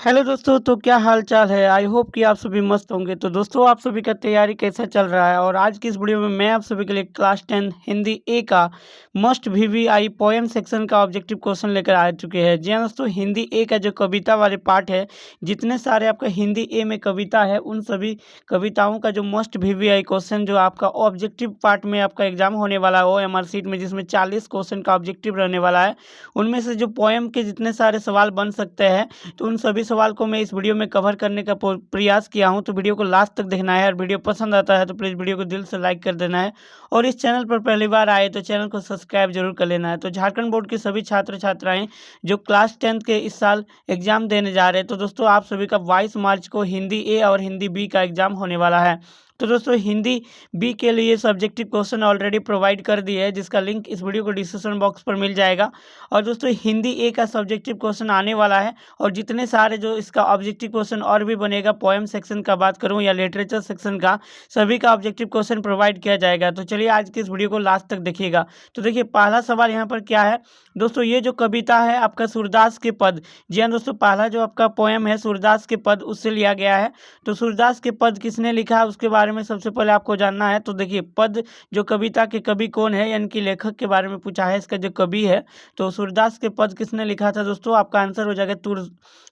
Hello दोस्तों, तो क्या हाल चाल है। आई होप कि आप सभी मस्त होंगे। तो दोस्तों, आप सभी का तैयारी कैसा चल रहा है। और आज की इस वीडियो में मैं आप सभी के लिए क्लास 10 हिंदी ए का मस्ट वीवीआई पोएम सेक्शन का ऑब्जेक्टिव क्वेश्चन लेकर आ चुके हैं। जी हाँ दोस्तों, हिंदी ए का जो कविता वाले पार्ट है, जितने सारे आपका हिंदी ए में कविता है, उन सभी कविताओं का जो मस्ट वीवीआई क्वेश्चन जो आपका ऑब्जेक्टिव पार्ट में आपका एग्जाम होने वाला है OMR सीट में, जिसमें 40 क्वेश्चन का ऑब्जेक्टिव रहने वाला है, उनमें से जो पोएम के जितने सारे सवाल बन सकते हैं, तो उन सभी सवाल को मैं इस वीडियो में कवर करने का प्रयास किया हूं। तो वीडियो को लास्ट तक देखना है। और वीडियो पसंद आता है तो प्लीज़ वीडियो को दिल से लाइक कर देना है। और इस चैनल पर पहली बार आए तो चैनल को सब्सक्राइब जरूर कर लेना है। तो झारखंड बोर्ड के सभी छात्र छात्राएं जो क्लास 10 के इस साल एग्जाम देने जा रहे हैं, तो दोस्तों आप सभी का 22 मार्च को हिंदी ए और हिंदी बी का एग्जाम होने वाला है। तो दोस्तों, हिंदी बी के लिए सब्जेक्टिव क्वेश्चन ऑलरेडी प्रोवाइड कर दिए है, जिसका लिंक इस वीडियो को डिस्क्रिप्शन बॉक्स पर मिल जाएगा। और दोस्तों, हिंदी ए का सब्जेक्टिव क्वेश्चन आने वाला है। और जितने सारे जो इसका ऑब्जेक्टिव क्वेश्चन और भी बनेगा, पोएम सेक्शन का बात करूं या लिटरेचर सेक्शन का, सभी का ऑब्जेक्टिव क्वेश्चन प्रोवाइड किया जाएगा। तो चलिए आज की इस वीडियो को लास्ट तक देखिएगा। तो देखिए, पहला सवाल यहाँ पर क्या है दोस्तों। ये जो कविता है आपका सूरदास के पद। जी हाँ दोस्तों, पहला जो आपका पोएम है सूरदास के पद, उससे लिया गया है। तो सूरदास के पद किसने लिखा है, उसके बारे में सबसे पहले आपको जानना है। तो देखिए, पद जो कविता के कवि कौन है, यानी कि लेखक के बारे में पूछा है। इसका जो कवि है, तो सूरदास के पद किसने लिखा था दोस्तों, आपका आंसर हो जाएगा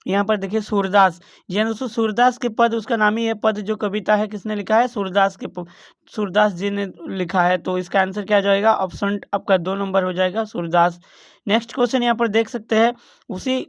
यहाँ पर देखिए सूरदास। जी हाँ दोस्तों, सूरदास के पद उसका नाम ही है। पद जो कविता है किसने लिखा है, सूरदास जी ने लिखा है। तो इसका आंसर क्या हो जाएगा, ऑप्शन आपका 2 नंबर हो जाएगा, सूरदास। नेक्स्ट क्वेश्चन यहाँ पर देख सकते हैं, उसी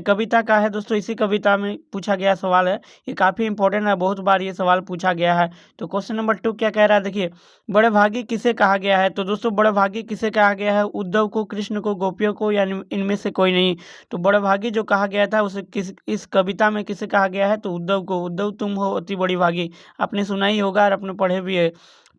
कविता का है दोस्तों। इसी कविता में पूछा गया सवाल है। ये काफ़ी इंपॉर्टेंट है, बहुत बार ये सवाल पूछा गया है। तो क्वेश्चन नंबर 2 क्या कह रहा है, देखिए, बड़े भागी किसे कहा गया है। तो दोस्तों, बड़े भागी किसे कहा गया है, उद्धव को, कृष्ण को, गोपियों को, या इनमें से कोई नहीं। तो बड़े भागी जो कहा गया था उसे इस कविता में किसे कहा गया है, तो उद्धव को। उद्धव तुम हो अति बड़ी भागी, आपने सुना ही होगा और आपने पढ़े भी है।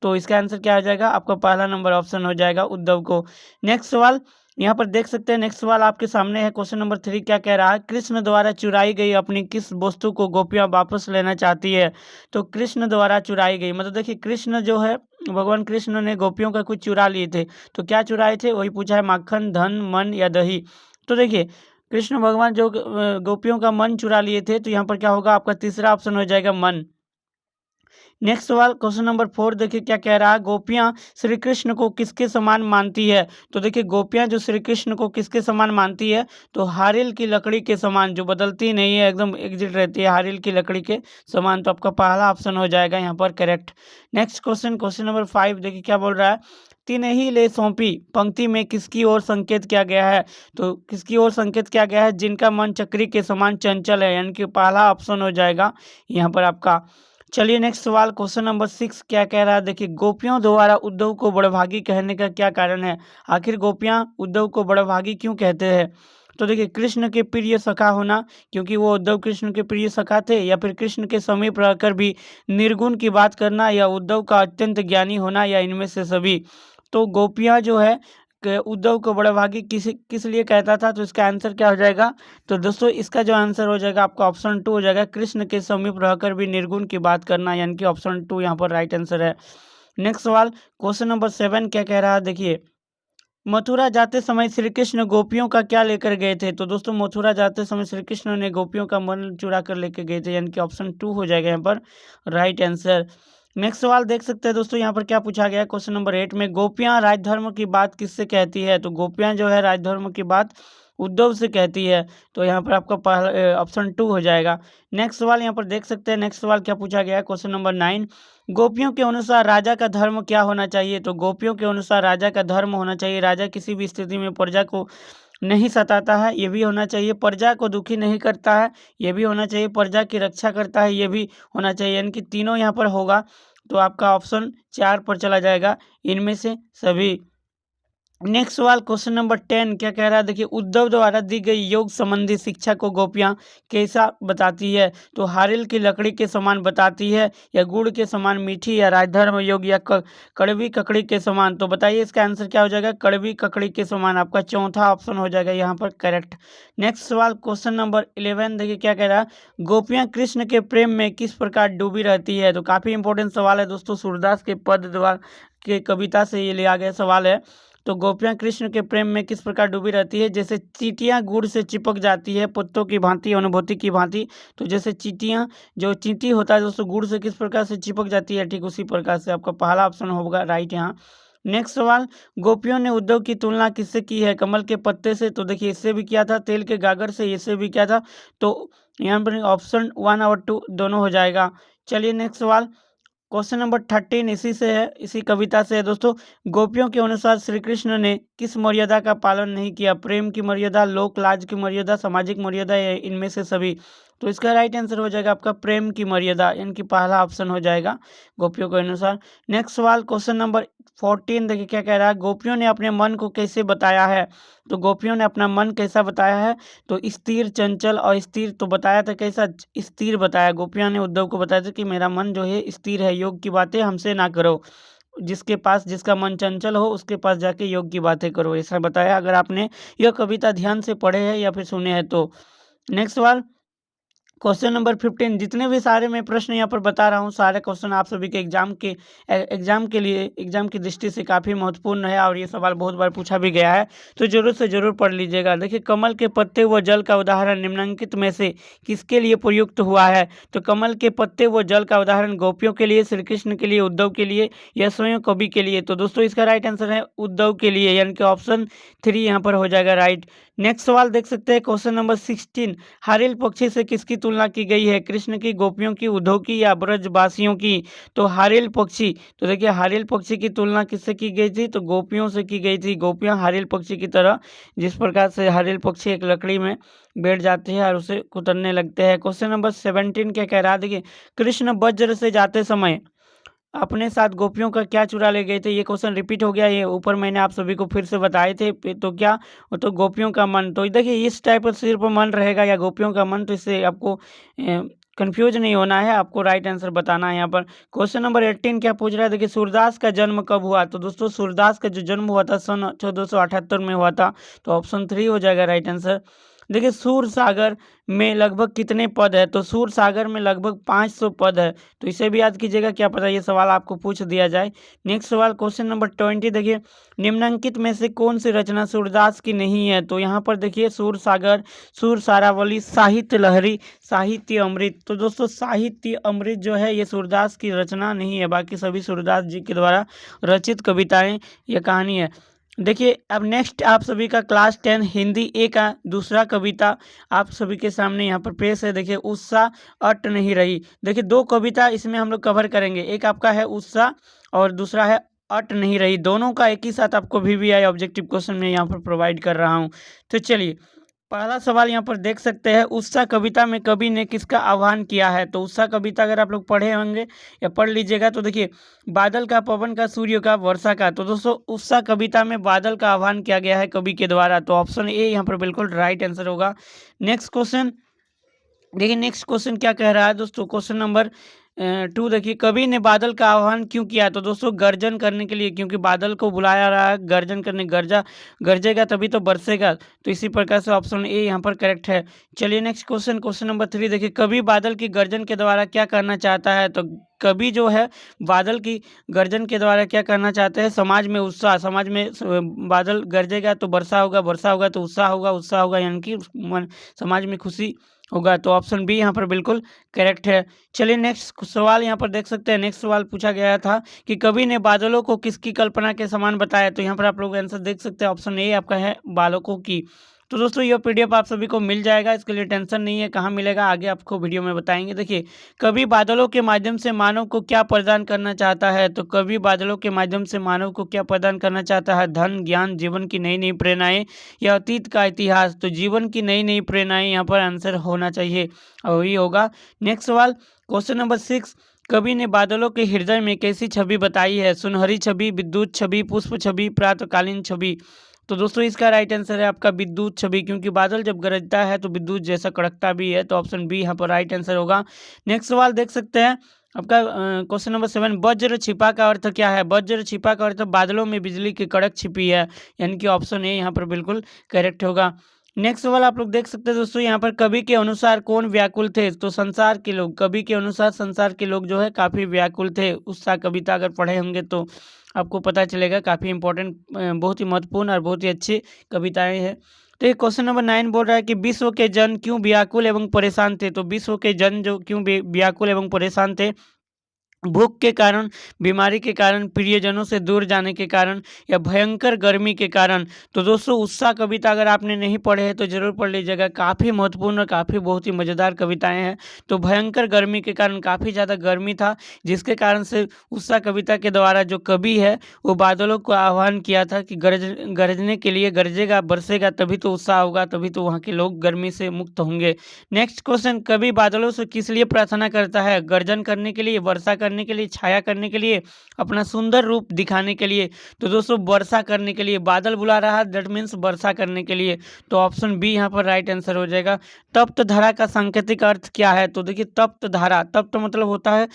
तो इसका आंसर क्या हो जाएगा, आपका पहला नंबर ऑप्शन हो जाएगा, उद्धव को। नेक्स्ट सवाल यहाँ पर देख सकते हैं। नेक्स्ट सवाल आपके सामने है। क्वेश्चन नंबर 3 क्या कह रहा है, कृष्ण द्वारा चुराई गई अपनी किस वस्तु को गोपियां वापस लेना चाहती है। तो कृष्ण द्वारा चुराई गई, मतलब देखिए, कृष्ण जो है, भगवान कृष्ण ने गोपियों का कुछ चुरा लिए थे। तो क्या चुराए थे, वही पूछा है, माखन, धन, मन या दही। तो देखिए, कृष्ण भगवान जो गोपियों का मन चुरा लिए थे, तो यहाँ पर क्या होगा, आपका तीसरा ऑप्शन हो जाएगा, मन। नेक्स्ट सवाल क्वेश्चन नंबर 4 देखिए क्या कह रहा है, गोपियां श्री कृष्ण को किसके समान मानती है। तो देखिए, गोपियां जो श्री कृष्ण को किसके समान मानती है, तो हारिल की लकड़ी के समान, जो बदलती नहीं है, एकदम एग्जिट रहती है, हारिल की लकड़ी के समान। तो आपका पहला ऑप्शन हो जाएगा यहाँ पर करेक्ट। नेक्स्ट क्वेश्चन नंबर 5 देखिए क्या बोल रहा है, तीन ही ले सौंपी पंक्ति में किसकी ओर संकेत किया गया है। तो किसकी ओर संकेत किया गया है, जिनका मन चक्री के समान चंचल है, यानी कि पहला ऑप्शन हो जाएगा यहाँ पर आपका। चलिए नेक्स्ट सवाल क्वेश्चन नंबर 6 क्या कह रहा है, देखिए, गोपियों द्वारा उद्धव को बड़भागी कहने का क्या कारण है। आखिर गोपियां उद्धव को बड़भागी क्यों कहते हैं। तो देखिए, कृष्ण के प्रिय सखा होना, क्योंकि वो उद्धव कृष्ण के प्रिय सखा थे, या फिर कृष्ण के समीप रहकर भी निर्गुण की बात करना, या उद्धव का अत्यंत ज्ञानी होना, या इनमें से सभी। तो गोपियां जो है उद्धव को बड़भागी किस किस लिए कहता था। तो इसका आंसर क्या हो जाएगा, तो दोस्तों इसका जो आंसर हो जाएगा आपका ऑप्शन 2 हो जाएगा, कृष्ण के समीप रहकर भी निर्गुण की बात करना, यानी कि ऑप्शन 2 यहाँ पर राइट आंसर है। नेक्स्ट सवाल क्वेश्चन नंबर 7 क्या कह रहा है, देखिए, मथुरा जाते समय श्री कृष्ण गोपियों का क्या लेकर गए थे। तो दोस्तों, मथुरा जाते समय श्री कृष्ण ने गोपियों का मन चुरा कर लेकर गए थे, यानी कि ऑप्शन 2 हो जाएगा यहाँ पर राइट आंसर। नेक्स्ट सवाल देख सकते हैं दोस्तों, यहाँ पर क्या पूछा गया है, क्वेश्चन नंबर 8 में, गोपियां राजधर्म की बात किससे कहती है। तो गोपियां जो है राजधर्म की बात उद्धव से कहती है। तो यहाँ पर आपका पहला ऑप्शन 2 हो जाएगा। नेक्स्ट सवाल यहाँ पर देख सकते हैं। नेक्स्ट सवाल क्या पूछा गया है, क्वेश्चन नंबर 9, गोपियों के अनुसार राजा का धर्म क्या होना चाहिए। तो गोपियों के अनुसार राजा का धर्म होना चाहिए, राजा किसी भी स्थिति में प्रजा को नहीं सताता है, ये भी होना चाहिए, प्रजा को दुखी नहीं करता है, ये भी होना चाहिए, प्रजा की रक्षा करता है, ये भी होना चाहिए, यानी कि तीनों यहाँ पर होगा। तो आपका ऑप्शन 4 पर चला जाएगा, इनमें से सभी। नेक्स्ट सवाल क्वेश्चन नंबर 10 क्या कह रहा है, देखिए, उद्धव द्वारा दी गई योग संबंधी शिक्षा को गोपियां कैसा बताती है। तो हारिल की लकड़ी के समान बताती है, या गुड़ के समान मीठी, या राजधर्म योग, या कड़वी ककड़ी के समान। तो बताइए इसका आंसर क्या हो जाएगा, कड़वी ककड़ी के समान, आपका चौथा ऑप्शन हो जाएगा यहाँ पर करेक्ट। नेक्स्ट सवाल क्वेश्चन नंबर 11 देखिए क्या कह रहा है, गोपियां कृष्ण के प्रेम में किस प्रकार डूबी रहती है। तो काफी इंपॉर्टेंट सवाल है दोस्तों, सूरदास के पद द्वारा के कविता से ये लिया गया सवाल है। तो गोपियाँ कृष्ण के प्रेम में किस प्रकार डूबी रहती है, जैसे चींटियाँ गुड़ से चिपक जाती है पत्तों की भांति, अनुभूति की भांति। तो जैसे चींटियाँ, जो चींटी होता है दोस्तों गुड़ से किस प्रकार से चिपक जाती है, ठीक उसी प्रकार से आपका पहला ऑप्शन होगा राइट यहाँ। नेक्स्ट सवाल, गोपियों ने उद्धव की तुलना किससे की है, कमल के पत्ते से। तो देखिए इससे भी किया था, तेल के गागर से, इससे भी किया था। तो यहाँ पर ऑप्शन 1 और 2 दोनों हो जाएगा। चलिए नेक्स्ट सवाल, क्वेश्चन नंबर 13 इसी से है, इसी कविता से है दोस्तों। गोपियों के अनुसार श्री कृष्ण ने किस मर्यादा का पालन नहीं किया, प्रेम की मर्यादा, लोक लाज की मर्यादा, सामाजिक मर्यादा, या इनमें से सभी। तो इसका राइट आंसर हो जाएगा आपका प्रेम की मर्यादा, यानी कि पहला ऑप्शन हो जाएगा गोपियों के अनुसार। नेक्स्ट सवाल क्वेश्चन नंबर 14 देखिए क्या कह रहा है, गोपियों ने अपने मन को कैसे बताया है। तो गोपियों ने अपना मन कैसा बताया है, तो स्थिर, चंचल और स्थिर। तो बताया था कैसा, स्थिर बताया। गोपियां ने उद्धव को बताया था कि मेरा मन जो है स्थिर है, योग की बातें हमसे ना करो, जिसके पास, जिसका मन चंचल हो उसके पास जाके योग की बातें करो, ऐसा बताया। अगर आपने यह कविता ध्यान से पढ़े हैं या फिर सुने हैं तो। नेक्स्ट सवाल क्वेश्चन नंबर 15, जितने भी सारे मैं प्रश्न यहाँ पर बता रहा हूँ, सारे क्वेश्चन आप सभी के एग्जाम के लिए, एग्जाम की दृष्टि से काफ़ी महत्वपूर्ण है, और ये सवाल बहुत बार पूछा भी गया है, तो जरूर से जरूर पढ़ लीजिएगा। देखिए कमल के पत्ते व जल का उदाहरण निम्नलिखित में से किसके लिए प्रयुक्त हुआ है। तो कमल के पत्ते व जल का उदाहरण गोपियों के लिए, श्री कृष्ण के लिए, उद्धव के लिए, या स्वयं कवि के लिए। तो दोस्तों इसका राइट आंसर है उद्धव के लिए, यानी कि ऑप्शन 3 यहाँ पर हो जाएगा राइट। नेक्स्ट सवाल देख सकते हैं क्वेश्चन नंबर 16, हारिल पक्षी से किसकी तुलना की गई है, कृष्ण की, गोपियों की, उद्धव की, या ब्रजवासियों की। तो हारिल पक्षी, तो देखिए हारिल पक्षी की तुलना किससे की गई थी, तो गोपियों से की गई थी। गोपियां हारिल पक्षी की तरह, जिस प्रकार से हारिल पक्षी एक लकड़ी में बैठ जाते हैं और उसे कुतरने लगते हैं। क्वेश्चन नंबर 17 क्या कह रहा है, देखिए कृष्ण वज्र से जाते समय अपने साथ गोपियों का क्या चुरा ले गए थे। ये क्वेश्चन रिपीट हो गया, ये ऊपर मैंने आप सभी को फिर से बताए थे। तो क्या, तो गोपियों का मन। तो देखिए इस टाइप का सिर्फ मन रहेगा या गोपियों का मन, तो इससे आपको कंफ्यूज नहीं होना है, आपको राइट आंसर बताना है यहाँ पर। क्वेश्चन नंबर 18 क्या पूछ रहा है, देखिए सूरदास का जन्म कब हुआ। तो दोस्तों सूरदास का जो जन्म हुआ था सन 1478 में हुआ था, तो ऑप्शन 3 हो जाएगा राइट आंसर। देखिए सूर सागर में लगभग कितने पद है, तो सूर सागर में लगभग 500 पद है। तो इसे भी याद कीजिएगा, क्या पता ये सवाल आपको पूछ दिया जाए। नेक्स्ट सवाल क्वेश्चन नंबर 20 देखिए, निम्नलिखित में से कौन सी रचना सूरदास की नहीं है। तो यहाँ पर देखिए सूर सागर, सूर सारावली, साहित्य लहरी, साहित्य अमृत। तो दोस्तों साहित्य अमृत जो है ये सूरदास की रचना नहीं है, बाकी सभी सूरदास जी के द्वारा रचित कविताएं, ये कहानी है। देखिए अब नेक्स्ट आप सभी का क्लास 10 हिंदी ए का दूसरा कविता आप सभी के सामने यहाँ पर पेश है। देखिए उत्साह अट नहीं रही। देखिए दो कविता इसमें हम लोग कवर करेंगे, एक आपका है उत्साह और दूसरा है अट नहीं रही। दोनों का एक ही साथ आपको VVI ऑब्जेक्टिव क्वेश्चन में यहाँ पर प्रोवाइड कर रहा हूँ। तो चलिए पहला सवाल यहाँ पर देख सकते हैं, उत्साह कविता में कवि ने किसका आह्वान किया है। तो उत्साह कविता अगर आप लोग पढ़े होंगे या पढ़ लीजिएगा, तो देखिए बादल का, पवन का, सूर्य का, वर्षा का। तो दोस्तों उत्साह कविता में बादल का आह्वान किया गया है कवि के द्वारा, तो ऑप्शन ए यहाँ पर बिल्कुल राइट आंसर होगा। नेक्स्ट क्वेश्चन देखिए, नेक्स्ट क्वेश्चन क्या कह रहा है दोस्तों, क्वेश्चन नंबर 2 देखिए, कवि ने बादल का आह्वान क्यों किया। तो दोस्तों गर्जन करने के लिए, क्योंकि बादल को बुलाया रहा है गर्जन करने, गरजेगा तभी तो बरसेगा। तो इसी प्रकार से ऑप्शन ए यहाँ पर करेक्ट है। चलिए नेक्स्ट क्वेश्चन, क्वेश्चन नंबर 3 देखिए, कवि बादल की गर्जन के द्वारा क्या करना चाहता है। तो कवि जो है बादल की गर्जन के द्वारा क्या करना चाहते हैं, समाज में उत्साह, समाज में बादल गरजेगा तो वर्षा होगा, वर्षा होगा तो उत्साह होगा, उत्साह होगा यानी कि समाज में खुशी होगा। तो ऑप्शन बी यहाँ पर बिल्कुल करेक्ट है। चलिए नेक्स्ट सवाल यहाँ पर देख सकते हैं, नेक्स्ट सवाल पूछा गया था कि कवि ने बादलों को किसकी कल्पना के समान बताया। तो यहाँ पर आप लोग आंसर देख सकते हैं, ऑप्शन ए आपका है बालकों की। तो दोस्तों यह PDF आप सभी को मिल जाएगा, इसके लिए टेंशन नहीं है, कहाँ मिलेगा आगे आपको वीडियो में बताएंगे। देखिए कवि बादलों के माध्यम से मानव को क्या प्रदान करना चाहता है। तो कवि बादलों के माध्यम से मानव को क्या प्रदान करना चाहता है, धन, ज्ञान, जीवन की नई नई प्रेरणाएं या अतीत का इतिहास। तो जीवन की नई नई प्रेरणाएं यहाँ पर आंसर होना चाहिए और वही होगा। नेक्स्ट सवाल क्वेश्चन नंबर 6, कवि ने बादलों के हृदय में कैसी छवि बताई है, सुनहरी छवि, विद्युत छवि, पुष्प छवि, प्रातःकालीन छवि। तो दोस्तों इसका राइट आंसर है आपका विद्युत छवि, क्योंकि बादल जब गरजता है तो विद्युत जैसा कड़कता भी है। तो ऑप्शन बी यहाँ पर राइट आंसर होगा। नेक्स्ट सवाल देख सकते हैं आपका क्वेश्चन नंबर 7, वज्र छिपा का अर्थ क्या है। वज्र छिपा का अर्थ बादलों में बिजली की कड़क छिपी है, यानी कि ऑप्शन ए यहाँ पर बिल्कुल करेक्ट होगा। नेक्स्ट सवाल आप लोग देख सकते हैं दोस्तों, यहाँ पर कवि के अनुसार कौन व्याकुल थे। तो संसार के लोग, कवि के अनुसार संसार के लोग जो है काफी व्याकुल थे। उत्साह कविता अगर पढ़े होंगे तो आपको पता चलेगा। काफ़ी इंपॉर्टेंट, बहुत ही महत्वपूर्ण और बहुत ही अच्छी कविताएँ हैं। तो ये क्वेश्चन नंबर 9 बोल रहा है कि विश्व के जन क्यों व्याकुल एवं परेशान थे? तो विश्व के जन जो क्यों व्याकुल एवं परेशान थे? भूख के कारण, बीमारी के कारण, प्रियजनों से दूर जाने के कारण या भयंकर गर्मी के कारण। तो दोस्तों उत्साह कविता अगर आपने नहीं पढ़े हैं तो ज़रूर पढ़ लीजिएगा। काफ़ी महत्वपूर्ण और काफ़ी बहुत ही मज़ेदार कविताएँ हैं। तो भयंकर गर्मी के कारण, काफ़ी ज़्यादा गर्मी था, जिसके कारण से उत्साह कविता के द्वारा जो कवि है वो बादलों को आह्वान किया था कि गरजने के लिए, गरजेगा बरसेगा तभी तो उत्साह होगा, तभी तो वहाँ के लोग गर्मी से मुक्त होंगे। नेक्स्ट क्वेश्चन, कवि बादलों से किस लिए प्रार्थना करता है? गर्जन करने के लिए, वर्षा करने के लिए, छाया करने के लिए, अपना सुंदर रूप दिखाने के लिए? तो दोस्तों वर्षा करने के लिए, बादल बुला रहा है दैट मीन्स वर्षा करने के लिए। तो ऑप्शन बी यहाँ पर राइट आंसर हो जाएगा। तप्त धारा का सांकेतिक अर्थ क्या है? तो देखिए तप्त धारा, तप्त मतलब होता है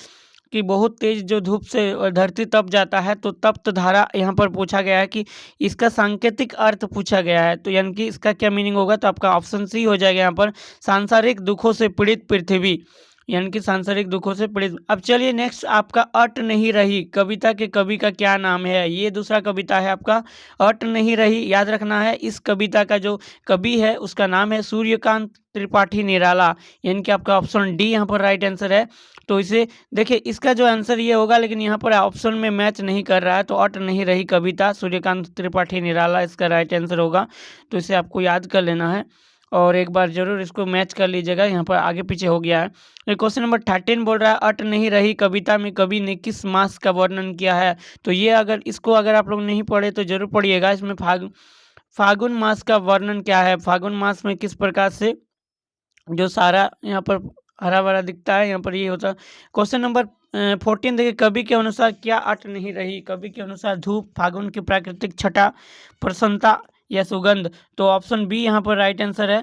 कि बहुत तेज जो धूप से धरती तप जाता है, तो तप्त धारा यहाँ पर पूछा गया है कि इसका सांकेतिक अर्थ पूछा गया है। तो यानी कि इसका क्या मीनिंग होगा? तो आपका ऑप्शन सी हो जाएगा यहाँ पर, सांसारिक दुखों से पीड़ित पृथ्वी, यानी कि सांसारिक दुखों से पीड़ित। अब चलिए नेक्स्ट, आपका अट नहीं रही कविता के कवि का क्या नाम है? ये दूसरा कविता है आपका अट नहीं रही। याद रखना है इस कविता का जो कवि है उसका नाम है सूर्यकांत त्रिपाठी निराला, यानी कि आपका ऑप्शन डी यहाँ पर राइट आंसर है। तो इसे देखिए, इसका जो आंसर ये होगा, लेकिन यहाँ पर ऑप्शन में मैच नहीं कर रहा है, तो अट नहीं रही कविता सूर्यकांत त्रिपाठी निराला इसका राइट आंसर होगा। तो इसे आपको याद कर लेना है और एक बार जरूर इसको मैच कर लीजिएगा, यहाँ पर आगे पीछे हो गया है। क्वेश्चन नंबर 13 बोल रहा है अट नहीं रही कविता में कवि ने किस मास का वर्णन किया है? तो ये अगर इसको अगर आप लोग नहीं पढ़े तो जरूर पढ़िएगा। इसमें फागुन मास का वर्णन क्या है? फागुन मास में किस प्रकार से जो सारा यहाँ पर हरा भरा दिखता है, यहाँ पर ये होता है। क्वेश्चन नंबर 14 देखिए, कवि के अनुसार क्या अट नहीं रही? कवि के अनुसार धूप, फागुन की प्राकृतिक छटा, प्रसन्नता या सुगंध? तो ऑप्शन बी यहाँ पर राइट आंसर है,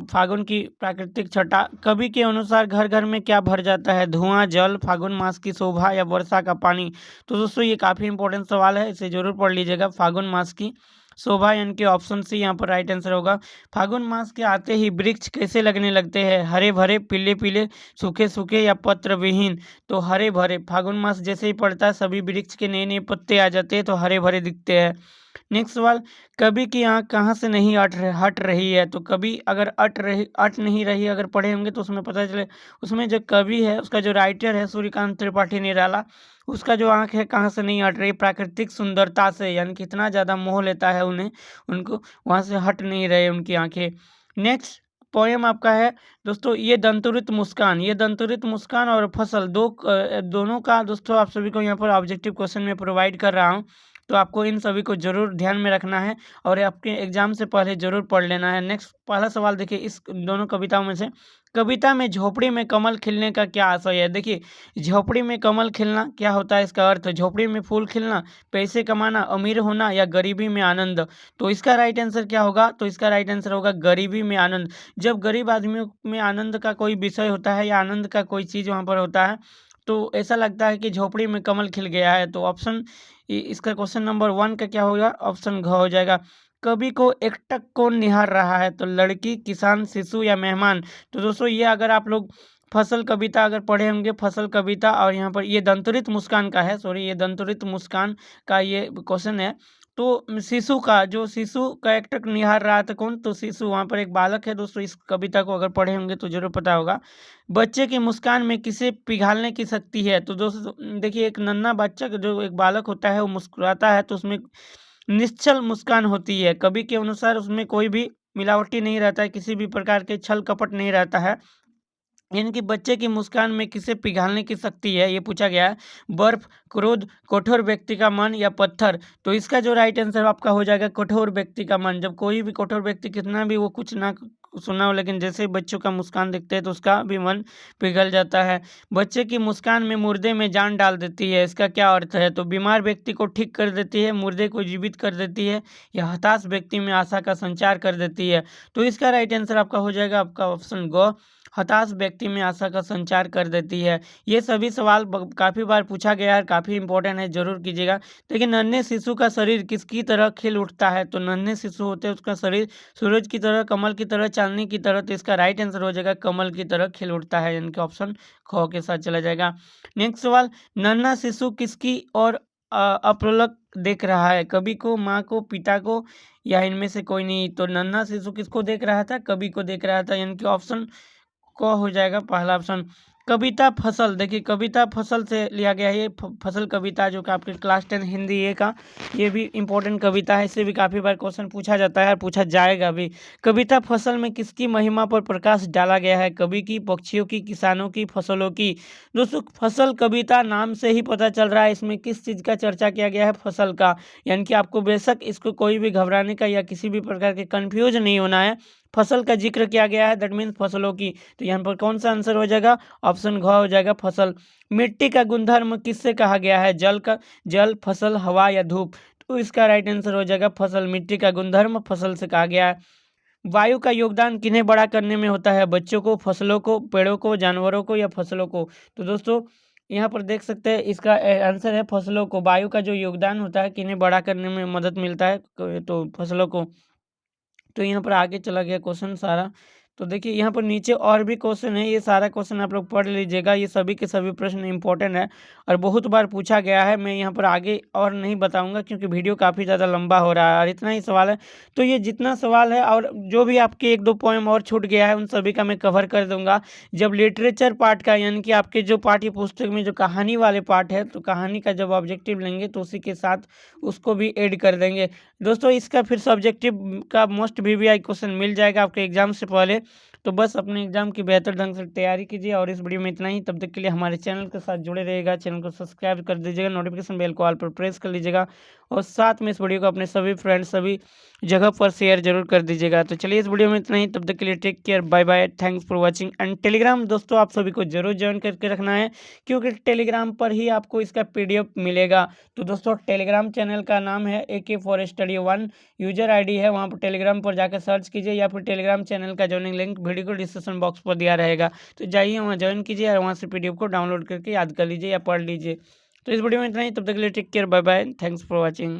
फागुन की प्राकृतिक छटा। कवि के अनुसार घर घर में क्या भर जाता है? धुआं, जल, फागुन मास की शोभा या वर्षा का पानी? तो दोस्तों ये काफ़ी इंपॉर्टेंट सवाल है, इसे जरूर पढ़ लीजिएगा। फागुन मास की शोभा, यानी कि ऑप्शन सी यहाँ पर राइट आंसर होगा। फागुन मास के आते ही वृक्ष कैसे लगने लगते हैं? हरे भरे, पीले पीले, सूखे सूखे या पत्र विहीन? तो हरे भरे, फागुन मास जैसे ही पड़ता है सभी वृक्ष के नए नए पत्ते आ जाते हैं तो हरे भरे दिखते हैं। नेक्स्ट सवाल, कवि की आँख कहाँ से नहीं हट रही है? तो कवि अगर अट नहीं रही अगर पढ़े होंगे तो उसमें पता चले, उसमें जो कवि है उसका जो राइटर है सूर्यकांत त्रिपाठी निराला, उसका जो आँख है कहाँ से नहीं हट रही? प्राकृतिक सुंदरता से, यानी कि इतना ज़्यादा मोह लेता है उन्हें, उनको वहाँ से हट नहीं रहे उनकी आँखें। नेक्स्ट पोएम आपका है दोस्तों, ये दंतुरित मुस्कान। ये दंतुरित मुस्कान और फसल दोनों का दोस्तों आप सभी को यहाँ पर ऑब्जेक्टिव क्वेश्चन में प्रोवाइड कर रहा हूँ, तो आपको इन सभी को जरूर ध्यान में रखना है और आपके एग्जाम से पहले जरूर पढ़ लेना है। नेक्स्ट पहला सवाल देखिए, इस दोनों कविताओं में से कविता में झोपड़ी में कमल खिलने का क्या आशय है? देखिए, झोपड़ी में कमल खिलना क्या होता है? इसका अर्थ, झोपड़ी में फूल खिलना, पैसे कमाना, अमीर होना या गरीबी में आनंद? तो इसका राइट आंसर क्या होगा? तो इसका राइट आंसर होगा गरीबी में आनंद। जब गरीब आदमियों में आनंद का कोई विषय होता है या आनंद का कोई चीज़ वहाँ पर होता है तो ऐसा लगता है कि झोपड़ी में कमल खिल गया है। तो ऑप्शन इसका क्वेश्चन नंबर 1 का क्या होगा? ऑप्शन घ हो जाएगा। कवि को एकटक कौन निहार रहा है? तो लड़की, किसान, शिशु या मेहमान? तो दोस्तों ये अगर आप लोग फसल कविता अगर पढ़े होंगे, फसल कविता, और यहाँ पर ये दंतुरित मुस्कान का है, सॉरी ये दंतुरित मुस्कान का ये क्वेश्चन है। तो शिशु का, जो शिशु का एकटक निहार रहा था कौन? तो शिशु, वहाँ पर एक बालक है दोस्तों। इस कविता को अगर पढ़े होंगे तो जरूर पता होगा। बच्चे की मुस्कान में किसे पिघालने की शक्ति है? तो दोस्तों देखिए, एक नन्हा बच्चा जो एक बालक होता है वो मुस्कुराता है तो उसमें निश्चल मुस्कान होती है। कवि के अनुसार उसमें कोई भी मिलावटी नहीं रहता है, किसी भी प्रकार के छल कपट नहीं रहता है। यानी कि बच्चे की मुस्कान में किसे पिघालने की शक्ति है, ये पूछा गया है। बर्फ, क्रोध, कठोर व्यक्ति का मन या पत्थर? तो इसका जो राइट आंसर आपका हो जाएगा कठोर व्यक्ति का मन। जब कोई भी कठोर व्यक्ति कितना भी वो कुछ ना सुना हो, लेकिन जैसे ही बच्चों का मुस्कान देखते हैं तो उसका भी मन पिघल जाता है। बच्चे की मुस्कान में मुर्दे में जान डाल देती है, इसका क्या अर्थ है? तो बीमार व्यक्ति को ठीक कर देती है, मुर्दे को जीवित कर देती है या हताश व्यक्ति में आशा का संचार कर देती है? तो इसका राइट आंसर आपका हो जाएगा आपका ऑप्शन ग, हताश व्यक्ति में आशा का संचार कर देती है। ये सभी सवाल काफ़ी बार पूछा गया है, काफ़ी इंपॉर्टेंट है, जरूर कीजिएगा। देखिए, नन्हे शिशु का शरीर किसकी तरह खिल उठता है? तो नन्हे शिशु होते हैं उसका शरीर सूरज की तरह, कमल की तरह, चांदनी की तरह। तो इसका राइट आंसर हो जाएगा कमल की तरह खिल उठता है, यानी कि ऑप्शन ख के साथ चला जाएगा। नेक्स्ट सवाल, नन्हा शिशु किसकी और अपलक देख रहा है, कवि को, माँ को, पिता को, या इनमें से कोई नहीं। तो नन्हा शिशु किसको देख रहा था? कवि को देख रहा था, यानी कि ऑप्शन को हो जाएगा पहला ऑप्शन। कविता फसल, देखिए कविता फसल से लिया गया है ये फसल कविता, जो कि आपके क्लास 10 हिंदी ए का ये भी इम्पोर्टेंट कविता है, इससे भी काफ़ी बार क्वेश्चन पूछा जाता है और पूछा जाएगा भी। कविता फसल में किसकी महिमा पर प्रकाश डाला गया है? कवि की, पक्षियों की, किसानों की, फसलों की। दोस्तों फसल कविता नाम से ही पता चल रहा है इसमें किस चीज़ का चर्चा किया गया है, फसल का। यानी कि आपको बेशक इसको कोई भी घबराने का या किसी भी प्रकार के कंफ्यूज नहीं होना है, फसल का जिक्र किया गया है, दैट मीन्स फसलों की। तो यहाँ पर कौन सा आंसर हो जाएगा? ऑप्शन घ हो जाएगा, फसल। मिट्टी का गुणधर्म किससे कहा गया है? जल, फसल, हवा या धूप। तो इसका राइट आंसर हो जाएगा फसल। मिट्टी का गुणधर्म फसल से कहा गया है। वायु का योगदान किन्हें बड़ा करने में होता है? बच्चों को, फसलों को, पेड़ों को, जानवरों को या फसलों को? तो दोस्तों यहाँ पर देख सकते हैं इसका आंसर है फसलों को। वायु का जो योगदान होता है किन्हें बड़ा करने में मदद मिलता है? तो फसलों को। तो यहाँ पर आगे चला गया क्वेश्चन सारा। तो देखिए यहाँ पर नीचे और भी क्वेश्चन है, ये सारा क्वेश्चन आप लोग पढ़ लीजिएगा, ये सभी के सभी प्रश्न इंपॉर्टेंट है और बहुत बार पूछा गया है। मैं यहाँ पर आगे और नहीं बताऊंगा क्योंकि वीडियो काफ़ी ज़्यादा लंबा हो रहा है और इतना ही सवाल है। तो ये जितना सवाल है और जो भी आपके एक दो पोएम और छूट गया है उन सभी का मैं कवर कर दूंगा जब लिटरेचर पार्ट का, यानी कि आपके जो पाठ्य पुस्तक में जो कहानी वाले पार्ट है, तो कहानी का जब ऑब्जेक्टिव लेंगे तो उसी के साथ उसको भी ऐड कर देंगे। दोस्तों इसका फिर सब्जेक्टिव का मोस्ट वीवीआई क्वेश्चन मिल जाएगा आपके एग्जाम से पहले। तो बस अपने एग्जाम की बेहतर ढंग से तैयारी कीजिए और इस वीडियो में इतना ही। तब तक के लिए हमारे चैनल के साथ जुड़े रहिएगा, चैनल को सब्सक्राइब कर दीजिएगा, नोटिफिकेशन बेल को ऑल पर प्रेस कर लीजिएगा और साथ में इस वीडियो को अपने सभी फ्रेंड्स सभी जगह पर शेयर जरूर कर दीजिएगा। तो चलिए इस वीडियो में इतना ही, तब तक के लिए take care, bye bye, thanks for watching. And Telegram दोस्तों आप सभी को जरूर ज्वाइन करके रखना है क्योंकि टेलीग्राम पर ही आपको इसका PDF मिलेगा। तो दोस्तों टेलीग्राम चैनल का नाम है AK for study 1, user ID है, वहाँ पर टेलीग्राम पर जाकर सर्च कीजिए या फिर टेलीग्राम चैनल का ज्वाइनिंग लिंक वीडियो को डिस्क्रिप्शन बॉक्स पर दिया रहेगा। तो जाइए वहाँ ज्वाइन कीजिए और वहाँ से PDF को डाउनलोड करके याद कर लीजिए या पढ़ लीजिए। तो इस वीडियो में इतना ही, तब तक के लिए take care, bye bye, thanks for watching.